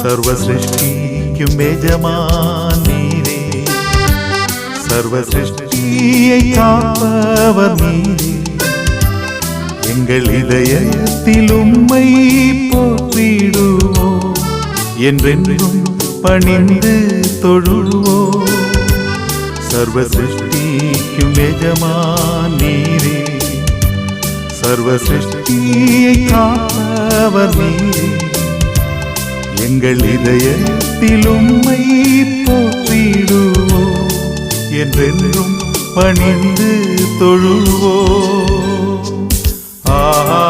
सर्व सृष्टिक्कुम यजमान नीरे सर्व सृष्टियै काப்பவர் நீரே எங்கள் இதயத்தில் உம்மை போற்றிடுவோம் என்றென்றும் பணிந்து தொழுவோம் सर्व सृष्टिक्कुम यजमान नीरे सर्व सृष्टियै काப்பவர் நீரே எங்கள் இதயத்தில் உம்மை போற்றிடுவோம் என்றென்றும் பணிந்து தொழுவோம். ஆஹா